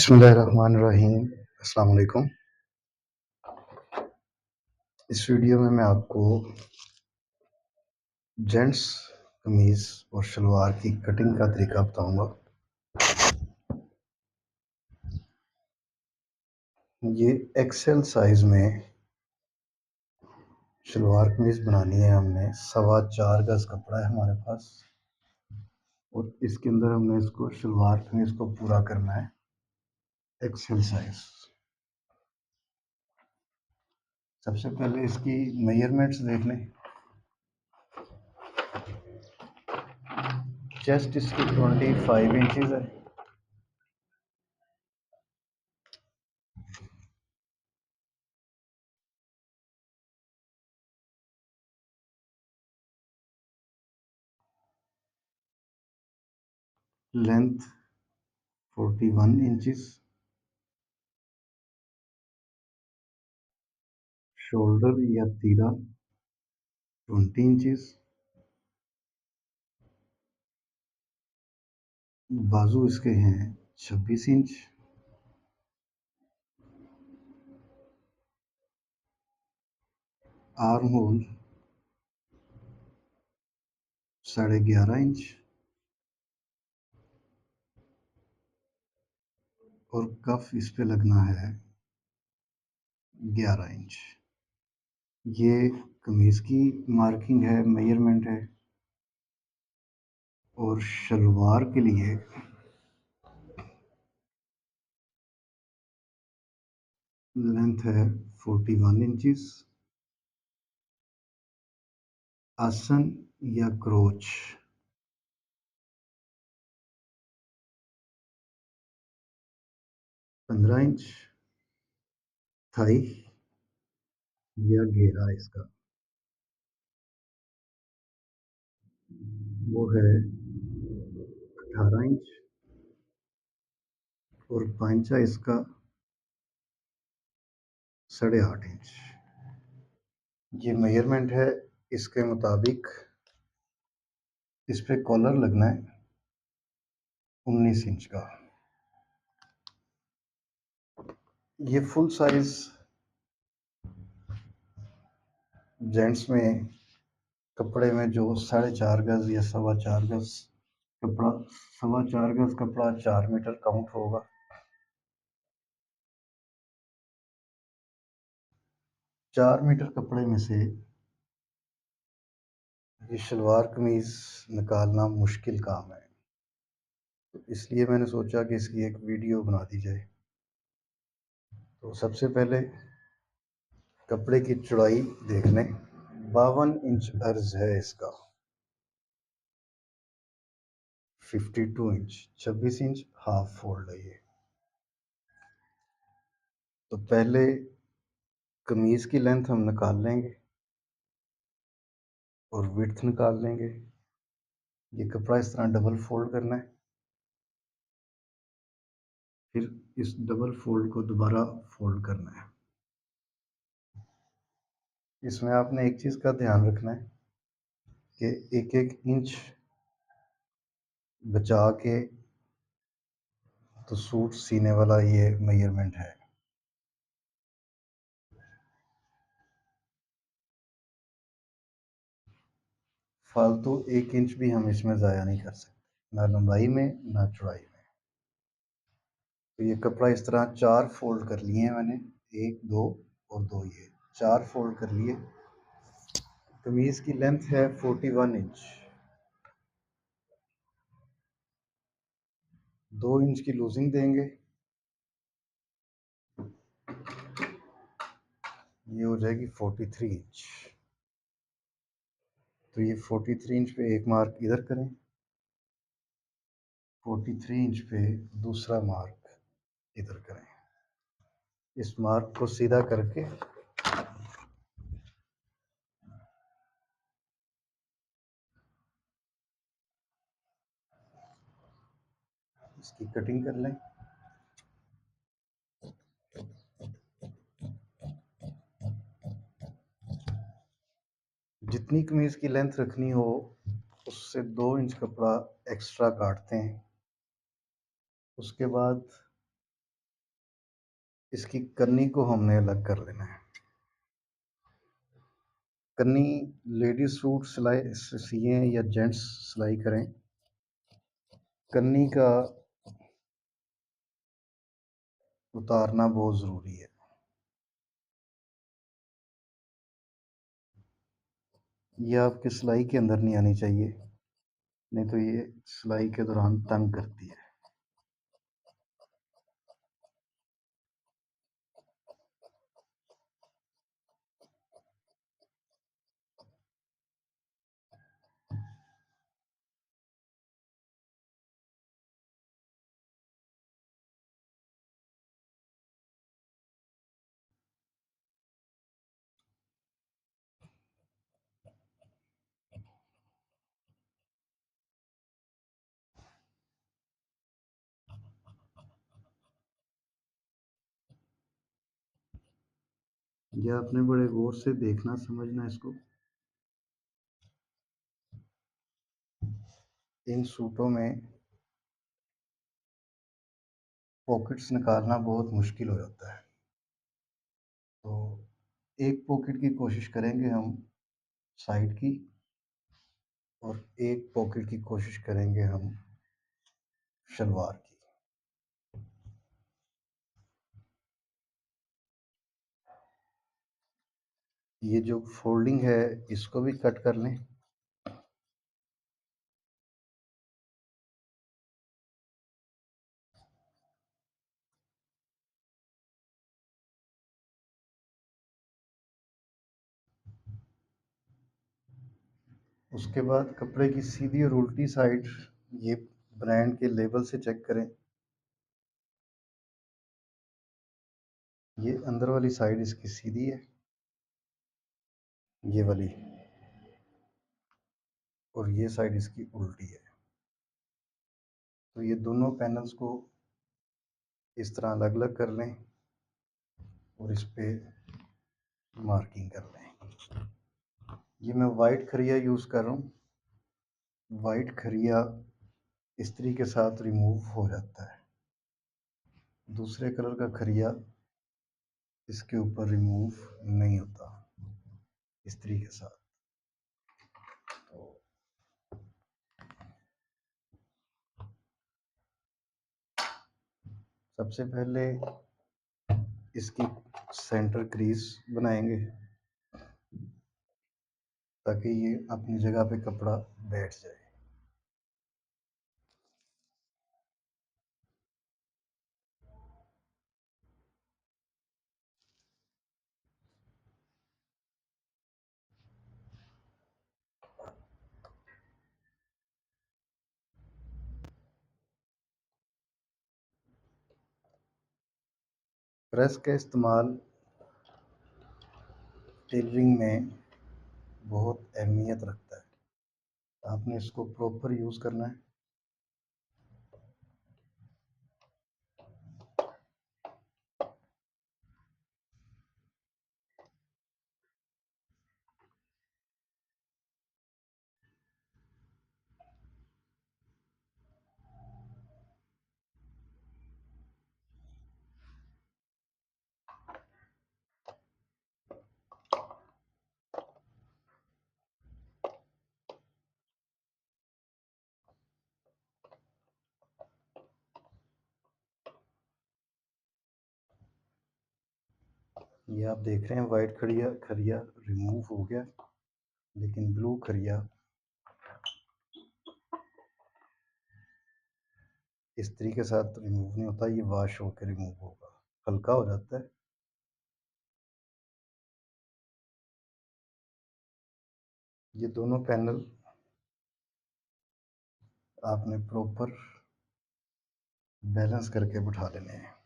बिस्मिल्लाहिर्रहमानिर्रहीम। अस्सलाम वालेकुम। इस वीडियो में मैं आपको जेंट्स कमीज़ और शलवार की कटिंग का तरीका बताऊंगा। ये एक्सेल साइज़ में शलवार कमीज़ बनानी है हमने। 4.25 गज़ कपड़ा है हमारे पास और इसके अंदर हमने इसको शलवार कमीज़ को पूरा करना है एक्सेल साइज़। सबसे पहले इसकी मेजरमेंट्स देख लें। चेस्ट इसकी 25 इंचज़ है। Length 41 inches. शोल्डर या तीरा 20 इंचज़। बाजू इसके हैं 26 इंच। आर्म होल 11.5 इंच और कफ इस पे लगना है 11 इंच। ये कमीज की मार्किंग है, मेजरमेंट है। और शलवार के लिए लेंथ है 41 इंचज। आसन या क्रोच 15 इंच। थाई या घेरा इसका वो है 18 इंच और पांचा इसका 8.5 इंच। ये मेजरमेंट है। इसके मुताबिक इस पे कॉलर लगना है 19 इंच का। ये फुल साइज जेंट्स में कपड़े में जो 4.5 गज या 4.25 गज कपड़ा, 4.25 गज कपड़ा 4 मीटर काउंट होगा। 4 मीटर कपड़े में से ये शलवार कमीज निकालना मुश्किल काम है, तो इसलिए मैंने सोचा कि इसकी एक वीडियो बना दी जाए। तो सबसे पहले कपड़े की चौड़ाई देख लें। 52 इंच अर्ज है इसका। 52 इंच 26 इंच हाफ फोल्ड है ये। तो पहले कमीज की लेंथ हम निकाल लेंगे और विड्थ निकाल लेंगे। ये कपड़ा इस तरह डबल फोल्ड करना है। फिर इस डबल फोल्ड को दोबारा फोल्ड करना है। इसमें आपने एक चीज़ का ध्यान रखना है कि एक एक इंच बचा के तो सूट सीने वाला ये मेजरमेंट है। फालतू एक इंच भी हम इसमें ज़ाया नहीं कर सकते, ना लंबाई में ना चौड़ाई में। तो ये कपड़ा इस तरह 4 फोल्ड कर लिए हैं मैंने, 1 2 और 2, ये 4 फोल्ड कर लिए। कमीज की लेंथ है 41 इंच। 2 इंच की लूजिंग देंगे, ये हो जाएगी 43 इंच। तो ये 43 इंच पे एक मार्क इधर करें, 43 इंच पे दूसरा मार्क इधर करें। इस मार्क को सीधा करके इसकी कटिंग कर लें। जितनी कमीज की लेंथ रखनी हो उससे 2 इंच कपड़ा एक्स्ट्रा काटते हैं। उसके बाद इसकी कन्नी को हमने अलग कर लेना है। कन्नी लेडीज सूट सिलाई सिए या जेंट्स सिलाई करें, कन्नी का उतारना बहुत ज़रूरी है। ये आपके सिलाई के अंदर नहीं आनी चाहिए, नहीं तो ये सिलाई के दौरान तंग करती है। ये आपने बड़े गौर से देखना समझना इसको। इन सूटों में पॉकेट्स निकालना बहुत मुश्किल हो जाता है, तो एक पॉकेट की कोशिश करेंगे हम साइड की, और एक पॉकेट की कोशिश करेंगे हम शलवार की। ये जो फोल्डिंग है इसको भी कट कर लें। उसके बाद कपड़े की सीधी और उल्टी साइड ये ब्रांड के लेबल से चेक करें। ये अंदर वाली साइड इसकी सीधी है, ये वाली, और ये साइड इसकी उल्टी है। तो ये दोनों पैनल्स को इस तरह अलग अलग कर लें और इस पे मार्किंग कर लें। ये मैं वाइट खरिया यूज़ कर रहा हूँ। वाइट खरिया इस्त्री के साथ रिमूव हो जाता है, दूसरे कलर का खरिया इसके ऊपर रिमूव नहीं होता इस्त्री के साथ। तो सबसे पहले इसकी सेंटर क्रीज बनाएंगे ताकि ये अपनी जगह पे कपड़ा बैठ जाए। प्रेस का इस्तेमाल टेलरिंग में बहुत अहमियत रखता है, आपने इसको प्रॉपर यूज़ करना है। ये आप देख रहे हैं वाइट खड़िया खरिया रिमूव हो गया, लेकिन ब्लू खरिया इस्त्री के साथ रिमूव नहीं होता, ये वॉश होकर रिमूव होगा, हल्का हो जाता है। ये दोनों पैनल आपने प्रॉपर बैलेंस करके बिठा लेने हैं।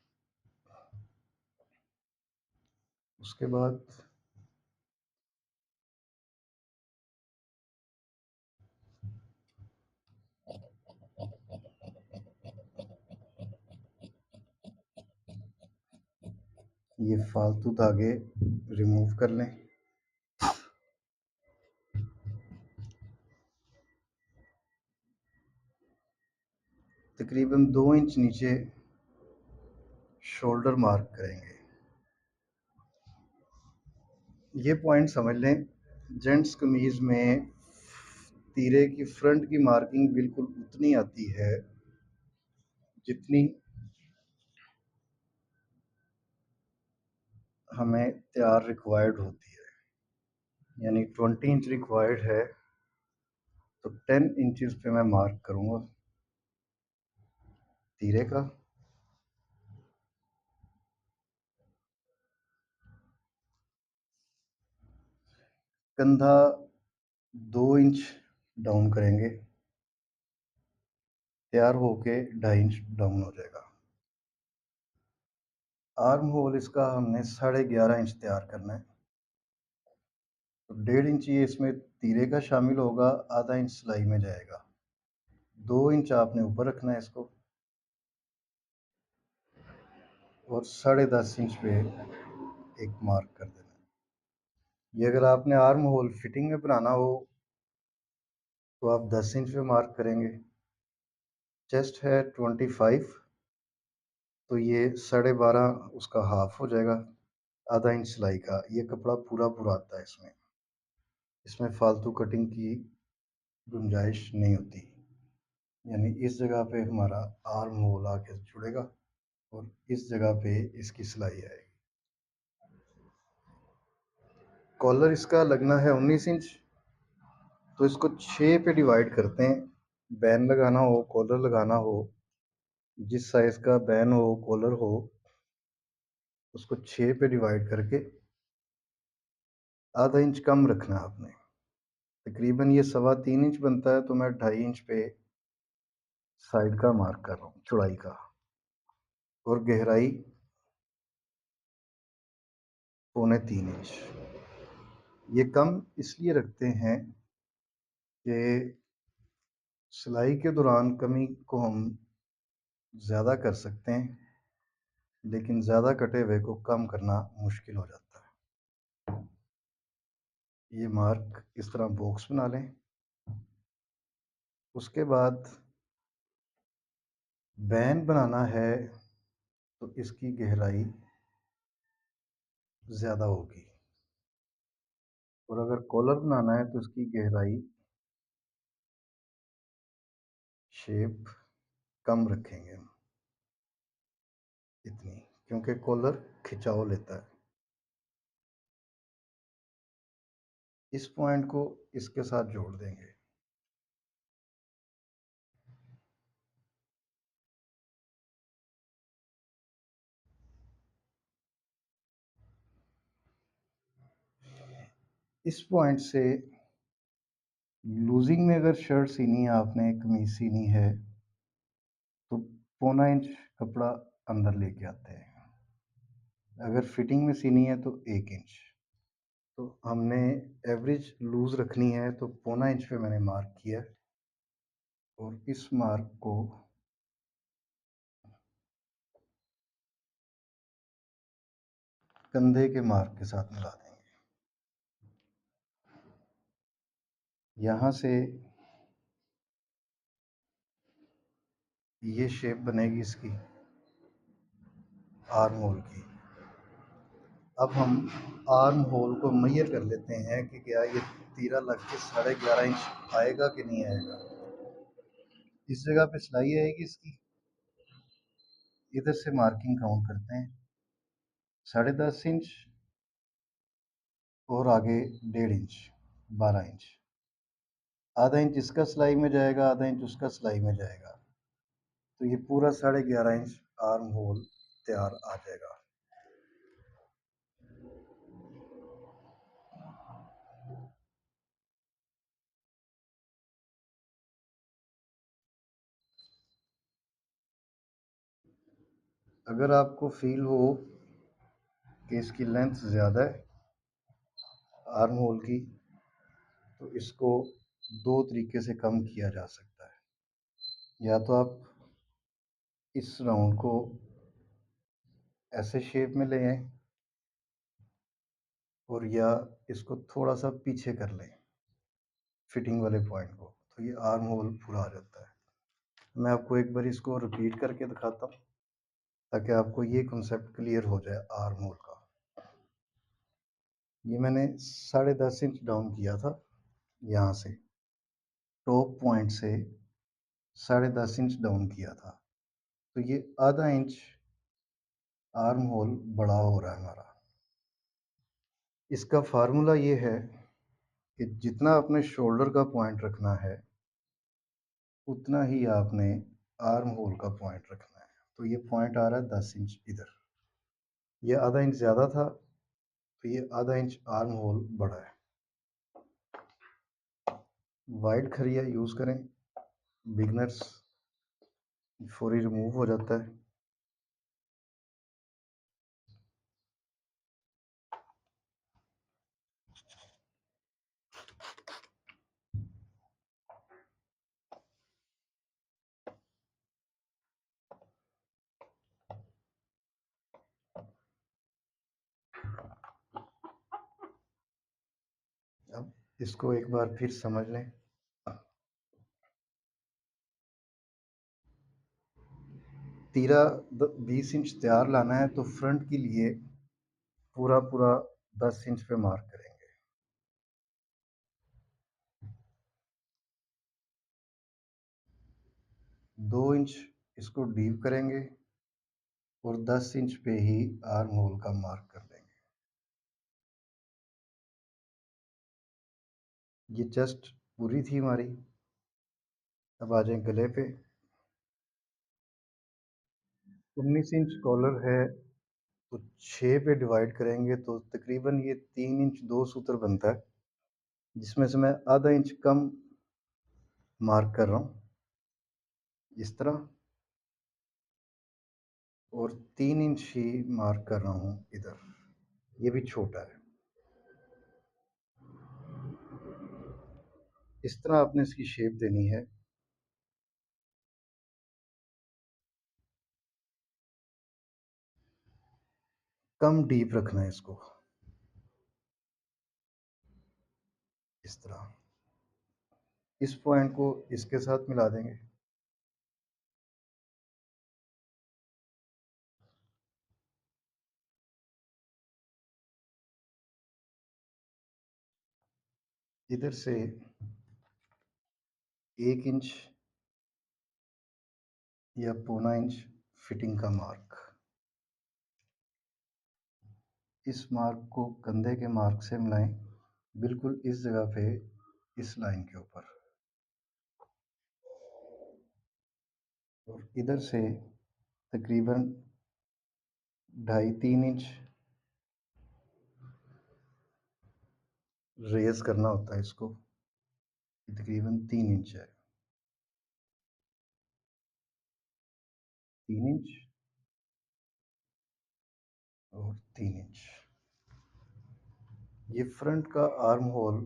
उसके बाद ये फालतू धागे रिमूव कर लें। तकरीबन 2 इंच नीचे शोल्डर मार्क करेंगे। ये पॉइंट समझ लें, जेंट्स कमीज में तीरे की फ्रंट की मार्किंग बिल्कुल उतनी आती है जितनी हमें तैयार रिक्वायर्ड होती है। यानी 20 इंच रिक्वायर्ड है तो 10 इंचेस पे मैं मार्क करूंगा तीरे का। कंधा 2 इंच डाउन करेंगे, तैयार होके 2.5 इंच डाउन हो जाएगा। आर्म होल इसका हमने 11.5 इंच तैयार करना है, तो 1.5 इंच ये इसमें तीरे का शामिल होगा, आधा इंच सिलाई में जाएगा। 2 इंच आपने ऊपर रखना है इसको, और 10.5 इंच पे एक मार्क कर देना है। ये अगर आपने आर्म होल फिटिंग में बनाना हो तो आप 10 इंच पे मार्क करेंगे। चेस्ट है 25, तो ये 12.5 उसका हाफ हो जाएगा, आधा इंच सिलाई का। ये कपड़ा पूरा पूरा आता है इसमें, इसमें फालतू कटिंग की गुंजाइश नहीं होती। यानी इस जगह पे हमारा आर्म होल आके जुड़ेगा और इस जगह पे इसकी सिलाई आएगी। कॉलर इसका लगना है 19 इंच, तो इसको 6 पे डिवाइड करते हैं। बैन लगाना हो, कॉलर लगाना हो, जिस साइज का बैन हो कॉलर हो, उसको 6 पे डिवाइड करके आधा इंच कम रखना है आपने। तकरीबन ये 3.25 इंच बनता है, तो मैं 2.5 इंच पे साइड का मार्क कर रहा हूँ, चौड़ाई का। और गहराई 3.25 इंच। ये कम इसलिए रखते हैं कि सिलाई के दौरान कमी को हम ज़्यादा कर सकते हैं, लेकिन ज़्यादा कटे हुए को कम करना मुश्किल हो जाता है। ये मार्क इस तरह बॉक्स बना लें। उसके बाद बैन बनाना है तो इसकी गहराई ज़्यादा होगी, और अगर कॉलर बनाना है तो इसकी गहराई शेप कम रखेंगे हम, इतनी, क्योंकि कॉलर खिंचाव लेता है। इस पॉइंट को इसके साथ जोड़ देंगे। इस पॉइंट से लूजिंग में अगर शर्ट सीनी है आपने, कमीज सीनी है, तो 1.25 इंच कपड़ा अंदर लेके आते हैं। अगर फिटिंग में सीनी है तो 1 इंच। तो हमने एवरेज लूज रखनी है, तो 1.25 इंच पे मैंने मार्क किया, और इस मार्क को कंधे के मार्क के साथ मिला देंगे। यहाँ से ये शेप बनेगी इसकी आर्म होल की। अब हम आर्म होल को मेजर कर लेते हैं कि क्या ये तीरा लग के 11.5 इंच आएगा कि नहीं आएगा। इस जगह पे सिलाई आएगी इसकी, इधर से मार्किंग काउंट करते हैं, 10.5 इंच, और आगे 1.5 इंच, 12 इंच। आधा इंच इसका सिलाई में जाएगा, आधा इंच उसका सिलाई में जाएगा, तो ये पूरा 11.5 इंच आर्म होल तैयार आ जाएगा। अगर आपको फील हो कि इसकी लेंथ ज़्यादा है आर्म होल की, तो इसको दो तरीके से कम किया जा सकता है। या तो आप इस राउंड को ऐसे शेप में ले आए, और या इसको थोड़ा सा पीछे कर लें फिटिंग वाले पॉइंट को, तो ये आर्म होल पूरा आ जाता है। मैं आपको एक बार इसको रिपीट करके दिखाता हूँ ताकि आपको ये कॉन्सेप्ट क्लियर हो जाए आर्म होल का। ये मैंने 10.5 इंच डाउन किया था यहाँ से, टॉप पॉइंट से 10.5 इंच डाउन किया था, तो ये आधा इंच आर्म होल बड़ा हो रहा है हमारा। इसका फार्मूला ये है कि जितना आपने शोल्डर का पॉइंट रखना है उतना ही आपने आर्म होल का पॉइंट रखना है। तो ये पॉइंट आ रहा है 10 इंच इधर, ये आधा इंच ज़्यादा था तो ये आधा इंच आर्म होल बड़ा है। वाइड खरिया यूज़ करें, बिगनर्स फौरी रिमूव हो जाता है। अब इसको एक बार फिर समझ लें। तीरा 20 इंच तैयार लाना है तो फ्रंट के लिए पूरा पूरा 10 इंच पे मार्क करेंगे। 2 इंच इसको डीप करेंगे और 10 इंच पे ही आर्म होल का मार्क कर देंगे। ये चेस्ट पूरी थी हमारी। अब आ जाए गले पे। 19 इंच कॉलर है तो 6 पे डिवाइड करेंगे तो तकरीबन ये 3 इंच 2 सूत्र बनता है, जिसमें से मैं आधा इंच कम मार्क कर रहा हूँ इस तरह, और 3 इंच ही मार्क कर रहा हूँ इधर, ये भी छोटा है। इस तरह आपने इसकी शेप देनी है। कम डीप रखना है इसको, इस तरह। इस पॉइंट को इसके साथ मिला देंगे। इधर से 1 इंच या पौना इंच फिटिंग का मार्क। इस मार्क को कंधे के मार्क से मिलाएं, बिल्कुल इस जगह पे, इस लाइन के ऊपर। और इधर से तकरीबन 2.5-3 इंच रेज करना होता है इसको, तकरीबन 3 इंच है। 3 इंच और 3 इंच। ये फ्रंट का आर्म होल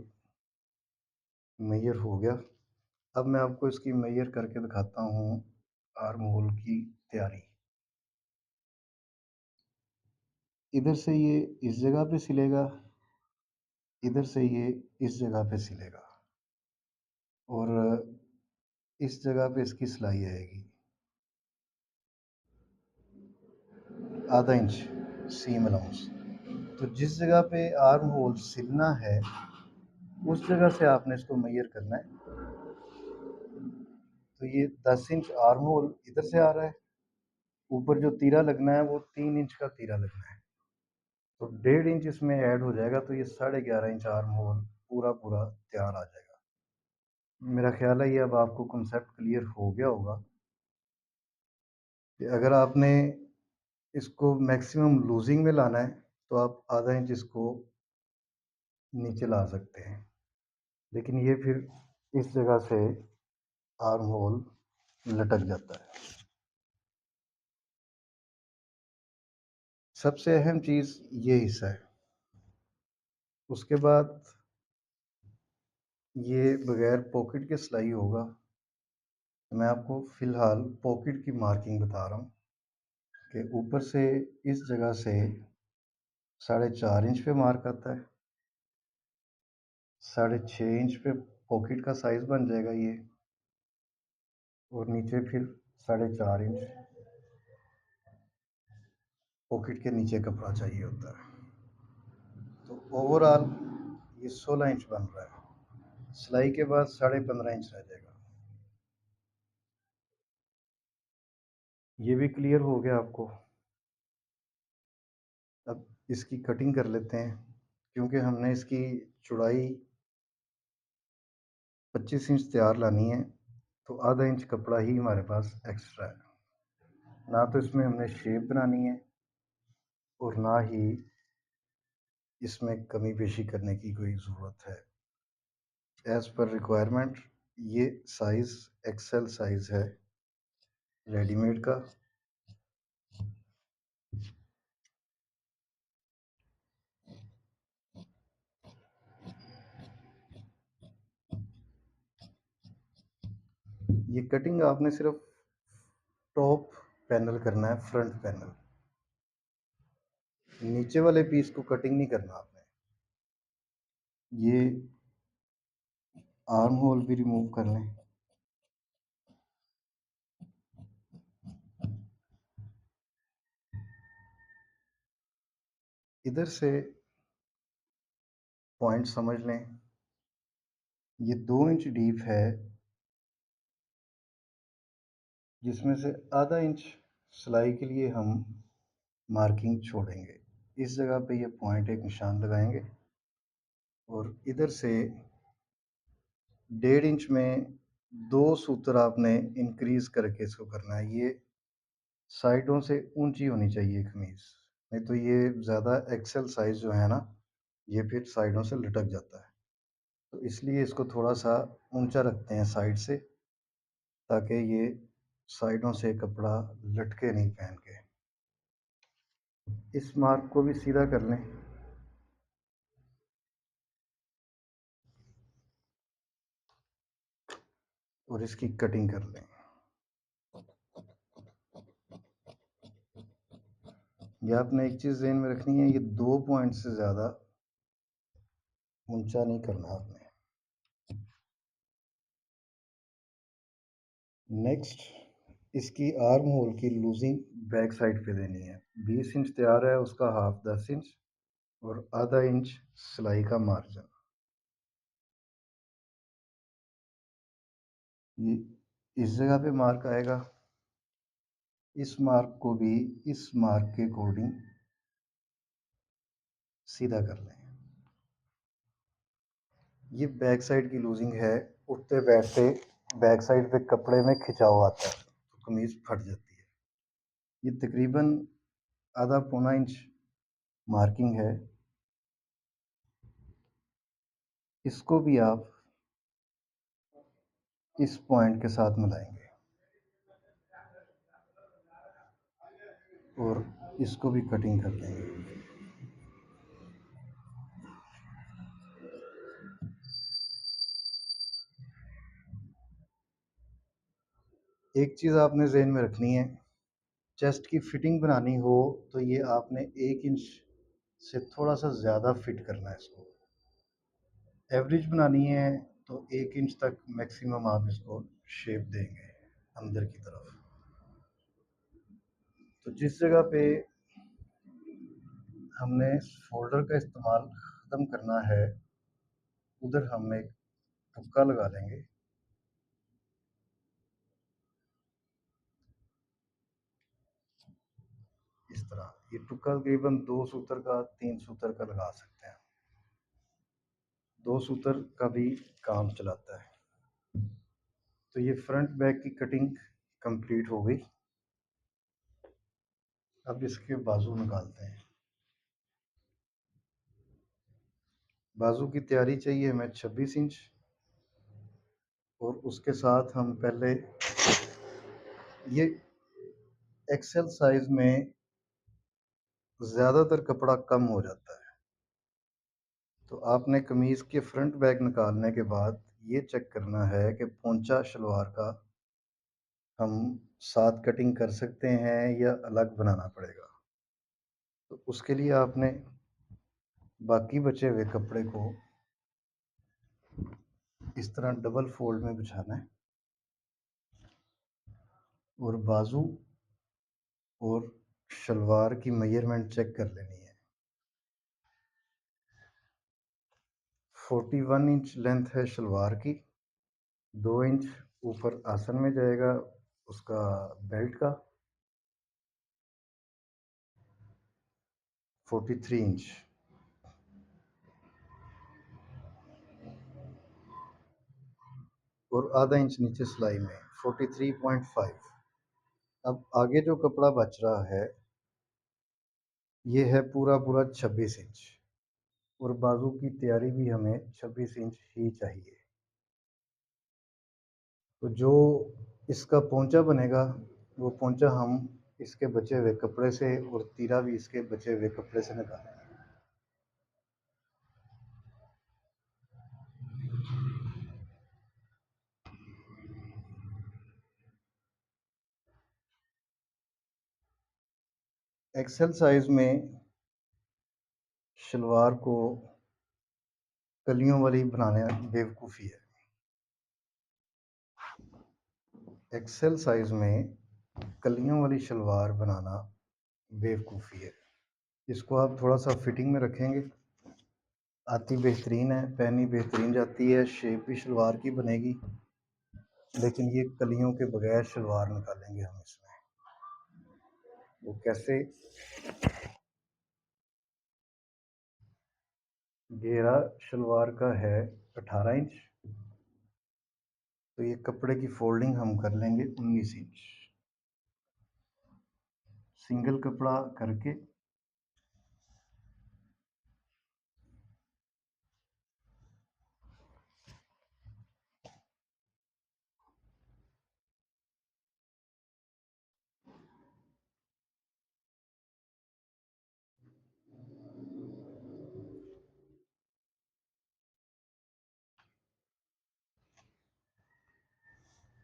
मेजर हो गया। अब मैं आपको इसकी मेजर करके दिखाता हूँ आर्म होल की तैयारी। इधर से ये इस जगह पे सिलेगा, इधर से ये इस जगह पे सिलेगा, और इस जगह पे इसकी सिलाई आएगी आधा इंच सीम अलाउंस। तो जिस जगह पे आर्म होल सिलना है उस जगह से आपने इसको मेजर करना है। तो ये 10 इंच आर्म होल इधर से आ रहा है, ऊपर जो तीरा लगना है वो 3 इंच का तीरा लगना है, तो 1.5 इंच इसमें ऐड हो जाएगा, तो ये 11.5 इंच आर्म होल पूरा पूरा तैयार आ जाएगा। मेरा ख्याल है ये अब आपको कंसेप्ट क्लियर हो गया होगा कि अगर आपने इसको मैक्सिमम लूजिंग में लाना है तो आप आधा इंच इसको नीचे ला सकते हैं, लेकिन ये फिर इस जगह से आर्म होल लटक जाता है। सबसे अहम चीज़ ये हिस्सा है। उसके बाद ये बगैर पॉकेट के सिलाई होगा। मैं आपको फ़िलहाल पॉकेट की मार्किंग बता रहा हूँ कि ऊपर से इस जगह से 4.5 इंच पे मार्क आता है, 6.5 इंच पे पॉकेट का साइज़ बन जाएगा ये, और नीचे फिर 4.5 इंच पॉकेट के नीचे कपड़ा चाहिए होता है। तो ओवरऑल ये 16 इंच बन रहा है। सिलाई के बाद 15.5 इंच रह जाएगा। ये भी क्लियर हो गया आपको। अब इसकी कटिंग कर लेते हैं, क्योंकि हमने इसकी चौड़ाई 25 इंच तैयार लानी है, तो आधा इंच कपड़ा ही हमारे पास एक्स्ट्रा है। ना तो इसमें हमने शेप बनानी है और ना ही इसमें कमी पेशी करने की कोई ज़रूरत है। एज़ पर रिक्वायरमेंट ये साइज़ एक्सेल साइज़ है रेडीमेड का। ये कटिंग आपने सिर्फ टॉप पैनल करना है, फ्रंट पैनल। नीचे वाले पीस को कटिंग नहीं करना आपने। ये आर्म होल भी रिमूव कर लें। इधर से पॉइंट समझ लें। ये 2 इंच डीप है, जिसमें से आधा इंच सिलाई के लिए हम मार्किंग छोड़ेंगे। इस जगह पे ये पॉइंट एक निशान लगाएंगे और इधर से 1.5 इंच में 2 सूत्र आपने इंक्रीज करके इसको करना है। ये साइडों से ऊंची होनी चाहिए कमीज, नहीं तो ये ज़्यादा एक्सेल साइज जो है ना, ये फिर साइडों से लटक जाता है। तो इसलिए इसको थोड़ा सा ऊंचा रखते हैं साइड से, ताकि ये साइडों से कपड़ा लटके नहीं पहन के। इस मार्क को भी सीधा कर लें और इसकी कटिंग कर लें। ये आपने एक चीज़ ज़हन में रखनी है, ये 2 पॉइंट से ज़्यादा ऊंचा नहीं करना आपने। नेक्स्ट, इसकी आर्म होल की लूजिंग बैक साइड पे देनी है। 20 इंच तैयार है, उसका हाफ 10 इंच और आधा इंच सिलाई का मार्जिन। ये इस जगह पे मार्क आएगा। इस मार्क को भी इस मार्क के अकॉर्डिंग सीधा कर लें। ये बैक साइड की लूजिंग है। उठते बैठते बैक साइड पे कपड़े में खिंचाव आता है तो कमीज फट जाती है। ये तकरीबन आधा पौना इंच मार्किंग है। इसको भी आप इस पॉइंट के साथ मिलाएंगे और इसको भी कटिंग कर देंगे। एक चीज़ आपने जहन में रखनी है, चेस्ट की फिटिंग बनानी हो तो ये आपने 1 इंच से थोड़ा सा ज़्यादा फिट करना है इसको। एवरेज बनानी है तो 1 इंच तक मैक्सिमम आप इसको शेप देंगे अंदर की तरफ। तो जिस जगह पे हमने फोल्डर का इस्तेमाल ख़त्म करना है, उधर हम एक तुक्का लगा लेंगे। इस तरह ये तुक्का तकरीबन 2 सूत्र का 3 सूत्र का लगा सकते हैं। 2 सूत्र का भी काम चलाता है। तो ये फ्रंट बैक की कटिंग कंप्लीट हो गई। अब इसके बाजू निकालते हैं। बाजू की तैयारी चाहिए हमें 26 इंच और उसके साथ हम पहले ये एक्सेल साइज में ज़्यादातर कपड़ा कम हो जाता है। तो आपने कमीज़ के फ्रंट बैक निकालने के बाद ये चेक करना है कि पोंचा शलवार का हम साथ कटिंग कर सकते हैं या अलग बनाना पड़ेगा। तो उसके लिए आपने बाकी बचे हुए कपड़े को इस तरह डबल फोल्ड में बिछाना है और बाजू और शलवार की मेजरमेंट चेक कर लेनी है। 41 इंच लेंथ है शलवार की, 2 इंच ऊपर आसन में जाएगा उसका बेल्ट का, 43 इंच, और आधा इंच नीचे सिलाई में 43.5। अब आगे जो कपड़ा बच रहा है ये है पूरा पूरा 26 इंच, और बाजू की तैयारी भी हमें 26 इंच ही चाहिए। तो जो इसका पोंचा बनेगा वो पोंचा हम इसके बचे हुए कपड़े से और तीरा भी इसके बचे हुए कपड़े से निकालेंगे। एक्सेल साइज में शलवार को कलियों वाली बनाने बेवकूफ़ी है। एक्सेल साइज में कलियों वाली शलवार बनाना बेवकूफ़ी है। इसको आप थोड़ा सा फिटिंग में रखेंगे, आती बेहतरीन है, पहनी बेहतरीन जाती है, शेप भी शलवार की बनेगी, लेकिन ये कलियों के बगैर शलवार निकालेंगे हम इसमें। वो कैसे? घेरा शलवार का है 18 इंच, तो ये कपड़े की फोल्डिंग हम कर लेंगे 19 इंच। सिंगल कपड़ा करके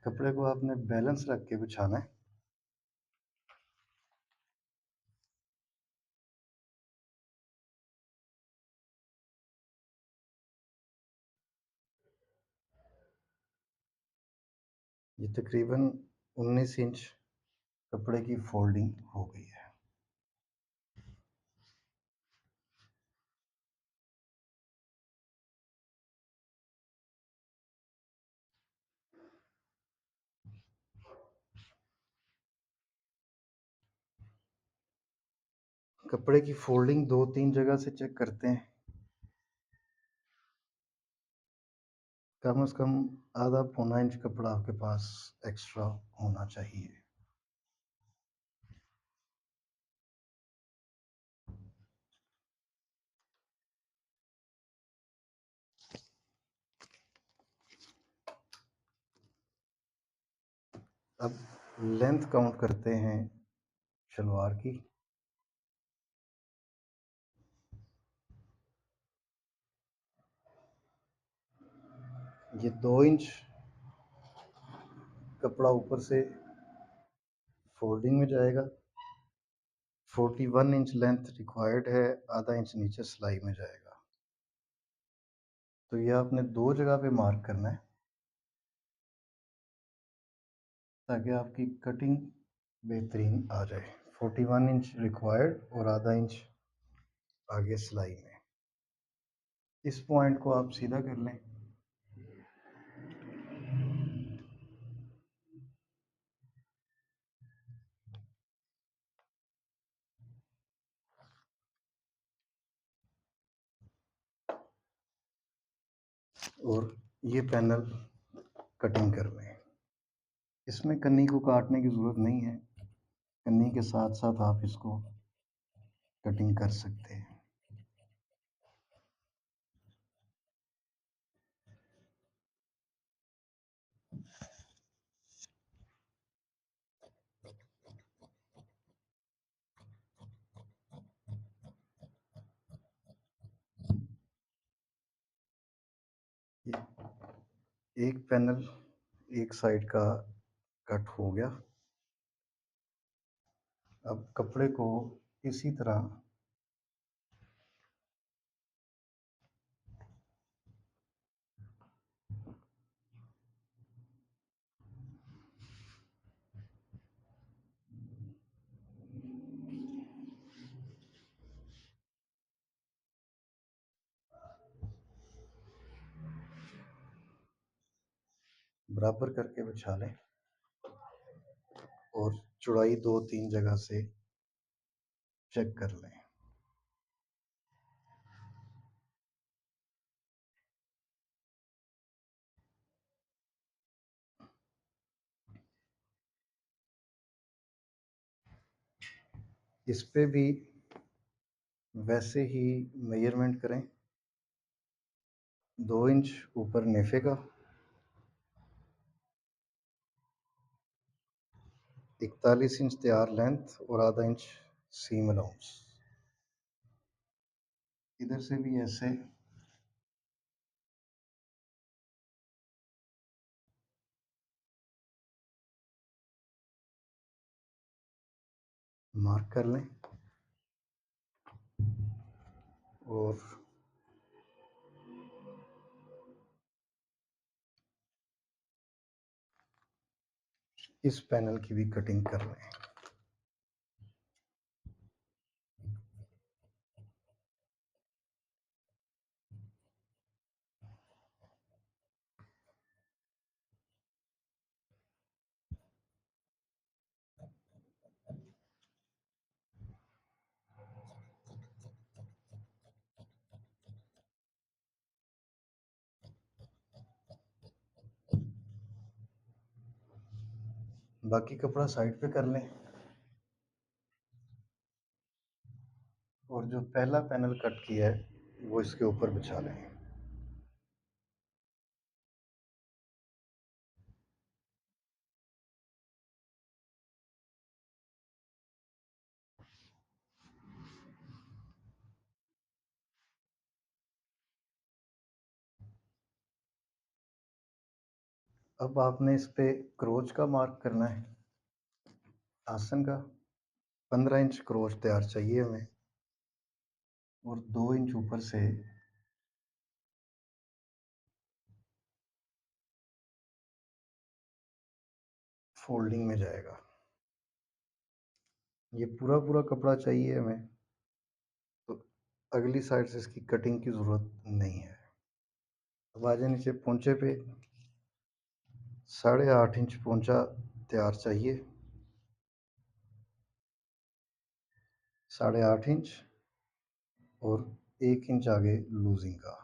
कपड़े को आपने बैलेंस रख के बिछाना है। ये तकरीबन 19 इंच कपड़े की फोल्डिंग हो गई है। कपड़े की फोल्डिंग 2-3 जगह से चेक करते हैं, कम से कम आधा पौना इंच कपड़ा आपके पास एक्स्ट्रा होना चाहिए। अब लेंथ काउंट करते हैं शलवार की। ये 2 इंच कपड़ा ऊपर से फोल्डिंग में जाएगा, 41 इंच लेंथ रिक्वायर्ड है, आधा इंच नीचे सिलाई में जाएगा। तो ये आपने 2 जगह पे मार्क करना है ताकि आपकी कटिंग बेहतरीन आ जाए। 41 इंच रिक्वायर्ड और आधा इंच आगे सिलाई में। इस पॉइंट को आप सीधा कर लें। और ये पैनल कटिंग कर लें। इसमें कन्नी को काटने की ज़रूरत नहीं है, कन्नी के साथ साथ आप इसको कटिंग कर सकते हैं। एक पैनल एक साइड का कट हो गया। अब कपड़े को इसी तरह बराबर करके बिछा लें और चौड़ाई 2-3 जगह से चेक कर लें। इस पे भी वैसे ही मेजरमेंट करें, 2 इंच ऊपर नेफे का, 41 इंच तैयार लेंथ और आधा इंच सीम अलाउंस। इधर से भी ऐसे मार्क कर लें और इस पैनल की भी कटिंग कर लें। बाकी कपड़ा साइड पे कर लें और जो पहला पैनल कट किया है वो इसके ऊपर बिछा लें। अब आपने इस पे क्रोच का मार्क करना है, आसन का। 15 इंच क्रोच तैयार चाहिए हमें और 2 इंच ऊपर से फोल्डिंग में जाएगा। ये पूरा पूरा कपड़ा चाहिए हमें, तो अगली साइड से इसकी कटिंग की ज़रूरत नहीं है। अब आ जाए नीचे पोंचे पे, 8.5 इंच पोंचा तैयार चाहिए, 8.5 इंच और 1 इंच आगे लूजिंग का।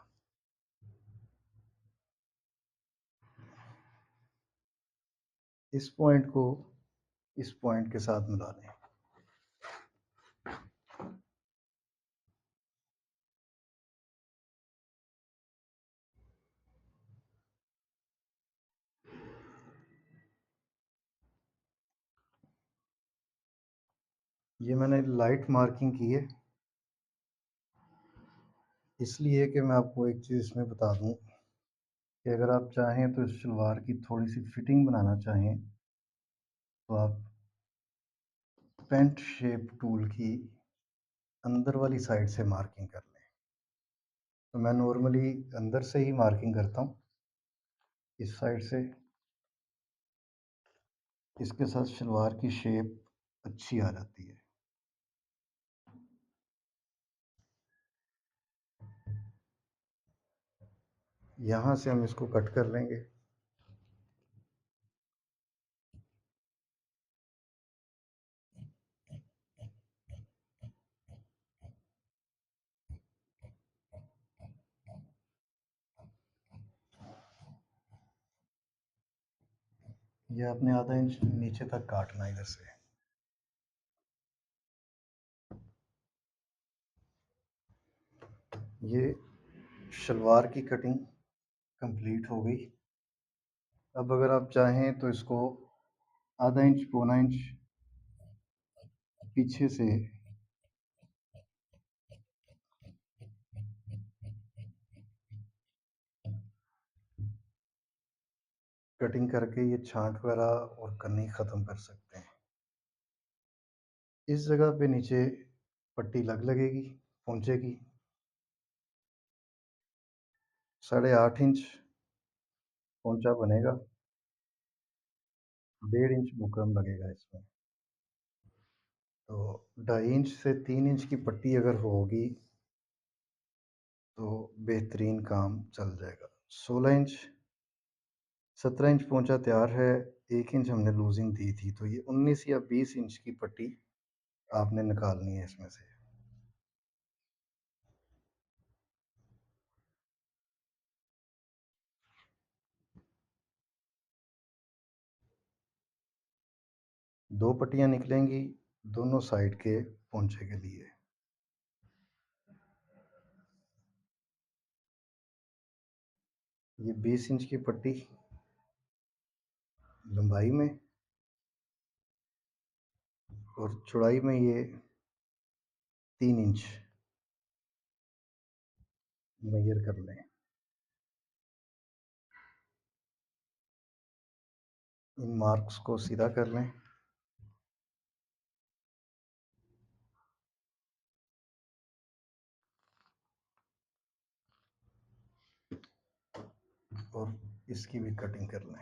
इस पॉइंट को इस पॉइंट के साथ मिला लें। ये मैंने लाइट मार्किंग की है इसलिए कि मैं आपको एक चीज़ इसमें बता दूं कि अगर आप चाहें तो इस शलवार की थोड़ी सी फिटिंग बनाना चाहें तो आप पेंट शेप टूल की अंदर वाली साइड से मार्किंग कर लें। तो मैं नॉर्मली अंदर से ही मार्किंग करता हूँ, इस साइड से। इसके साथ शलवार की शेप अच्छी आ जाती है। यहाँ से हम इसको कट कर लेंगे। ये आपने आधा इंच नीचे तक काटना है इधर से। ये शलवार की कटिंग कंप्लीट हो गई। अब अगर आप चाहें तो इसको आधा इंच पौना इंच पीछे से कटिंग करके ये छांट वगैरह और कन्नी ख़त्म कर सकते हैं। इस जगह पे नीचे पट्टी लगेगी पोंचे की, 8.5 इंच पोंचा बनेगा, 1.5 इंच बुकरम लगेगा इसमें। तो 2.5 इंच से 3 इंच की पट्टी अगर होगी तो बेहतरीन काम चल जाएगा। 16 इंच 17 इंच पोंचा तैयार है, 1 इंच हमने लूज़िंग दी थी, तो ये 19 या 20 इंच की पट्टी आपने निकालनी है इसमें से। 2 पट्टियाँ निकलेंगी दोनों साइड के पोंचे के लिए। ये 20 इंच की पट्टी लंबाई में और चौड़ाई में ये 3 इंच मेज़र कर लें। इन मार्क्स को सीधा कर लें। और इसकी भी कटिंग कर लें।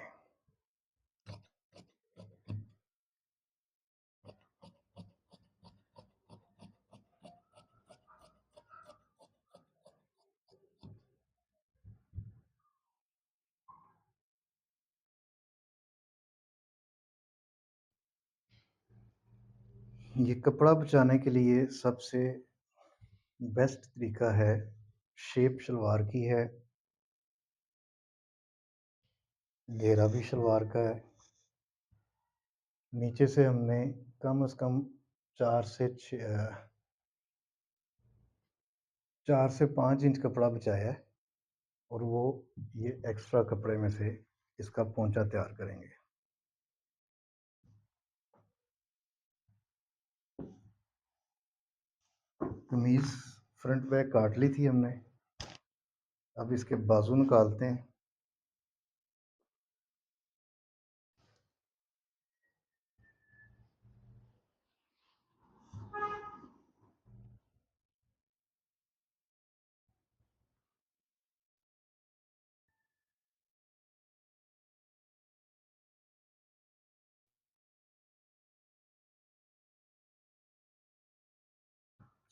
ये कपड़ा बचाने के लिए सबसे बेस्ट तरीका है, शेप शलवार की है, घेरा भी शलवार का है। नीचे से हमने कम से कम 4 से 4 से 5 इंच कपड़ा बचाया है और वो ये एक्स्ट्रा कपड़े में से इसका पोंचा तैयार करेंगे। कमीज़ फ्रंट बैक काट ली थी हमने, अब इसके बाजू निकालते हैं।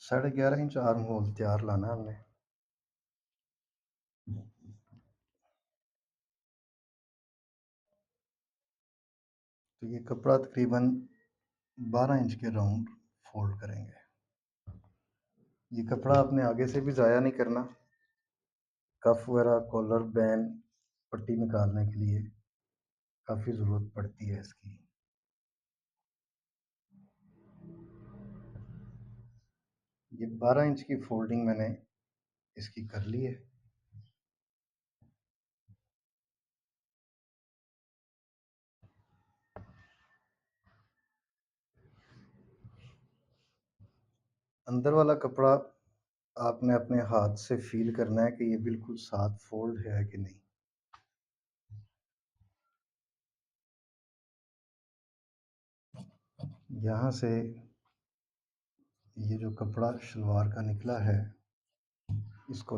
साढ़े 11 इंच आर्म होल तैयार लाना है हमने। तो ये कपड़ा तकरीबन 12 इंच के राउंड फोल्ड करेंगे। ये कपड़ा आपने आगे से भी ज़ाया नहीं करना। कफ वगैरह, कॉलर, बैन, पट्टी निकालने के लिए काफ़ी ज़रूरत पड़ती है इसकी। ये 12 इंच की फोल्डिंग मैंने इसकी कर ली है। अंदर वाला कपड़ा आपने अपने हाथ से फील करना है कि ये बिल्कुल साथ फोल्ड है कि नहीं। यहाँ से ये जो कपड़ा शलवार का निकला है इसको